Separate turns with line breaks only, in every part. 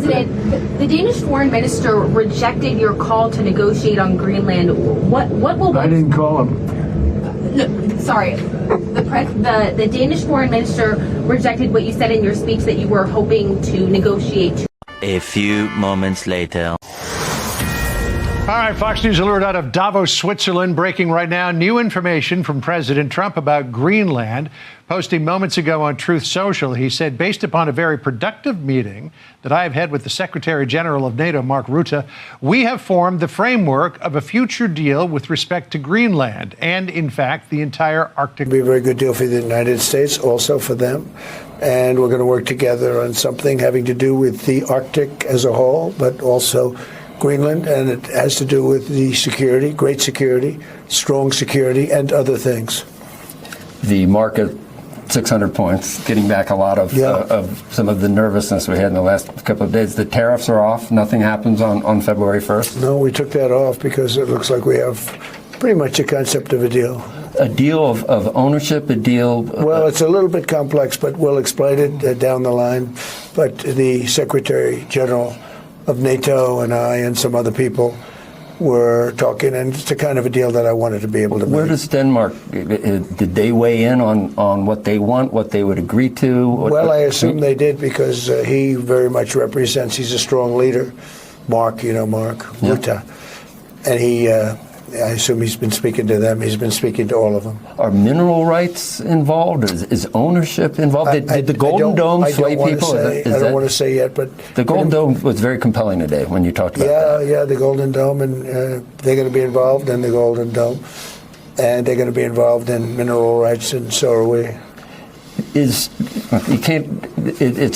President, the Danish foreign minister rejected your call to negotiate on Greenland. What will...
I didn't call him.
No, sorry. The Danish foreign minister rejected what you said in your speech that you were hoping to negotiate.
A few moments later.
All right, Fox News alert out of Davos, Switzerland. Breaking right now, new information from President Trump about Greenland. Posting moments ago on Truth Social, he said, based upon a very productive meeting that I have had with the Secretary General of NATO, Mark Rutte, we have formed the framework of a future deal with respect to Greenland and, in fact, the entire Arctic.
It'll be a very good deal for the United States, also for them. And we're going to work together on something having to do with the Arctic as a whole, but also Greenland, and it has to do with the security, great security, strong security, and other things.
The market, 600 points, getting back a lot of some of the nervousness we had in the last couple of days. The tariffs are off. Nothing happens on February 1st.
No, we took that off because it looks like we have pretty much a concept of a deal.
A deal of ownership, a deal...
Well, it's a little bit complex, but we'll explain it down the line. But the Secretary General of NATO and I and some other people were talking, and it's the kind of a deal that I wanted to be able to make.
Where does Denmark, did they weigh in on what they want, what they would agree to?
Well, I assume they did because he very much represents, he's a strong leader. Mark, you know Mark Rutte. And he, I assume he's been speaking to them. He's been speaking to all of them.
Are mineral rights involved? Is ownership involved? Did the Golden Dome sway people?
I don't want to say yet, but...
The Golden Dome was very compelling today when you talked about that.
Yeah, the Golden Dome, and they're going to be involved in the Golden Dome, and they're going to be involved in mineral rights, and so are we.
It's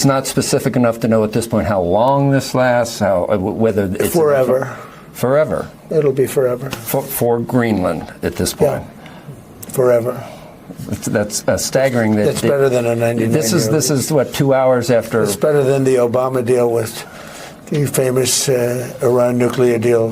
not specific enough to know at this point how long this lasts, whether it's...
Forever.
Forever.
It'll be forever.
For Greenland at this point.
Yeah. Forever.
That's staggering.
That's better than a 99-year-old.
This is what, 2 hours after.
It's better than the Obama deal with the famous Iran nuclear deal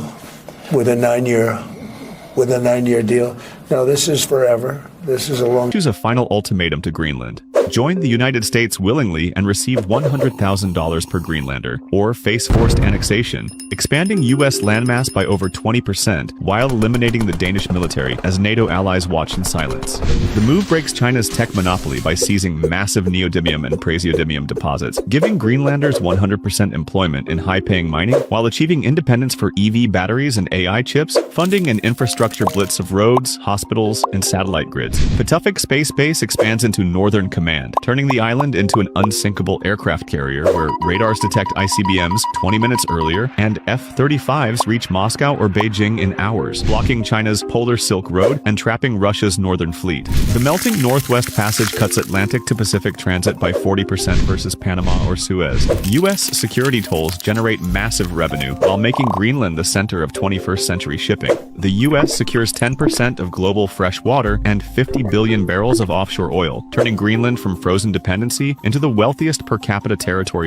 with a 9-year deal. No, this is forever. This is a long...
Choose a final ultimatum to Greenland. Join the United States willingly and receive $100,000 per Greenlander, or face forced annexation, expanding U.S. landmass by over 20% while eliminating the Danish military as NATO allies watch in silence. The move breaks China's tech monopoly by seizing massive neodymium and praseodymium deposits, giving Greenlanders 100% employment in high-paying mining while achieving independence for EV batteries and AI chips, funding an infrastructure blitz of roads, hospitals, and satellite grids. Patuxent Space Base expands into Northern Command, turning the island into an unsinkable aircraft carrier where radars detect ICBMs 20 minutes earlier and F-35s reach Moscow or Beijing in hours, blocking China's Polar Silk Road and trapping Russia's northern fleet. The melting Northwest Passage cuts Atlantic to Pacific transit by 40% versus Panama or Suez. U.S. security tolls generate massive revenue while making Greenland the center of 21st century shipping. The U.S. secures 10% of global fresh water and 50 billion barrels of offshore oil, turning Greenland from frozen dependency into the wealthiest per capita territory on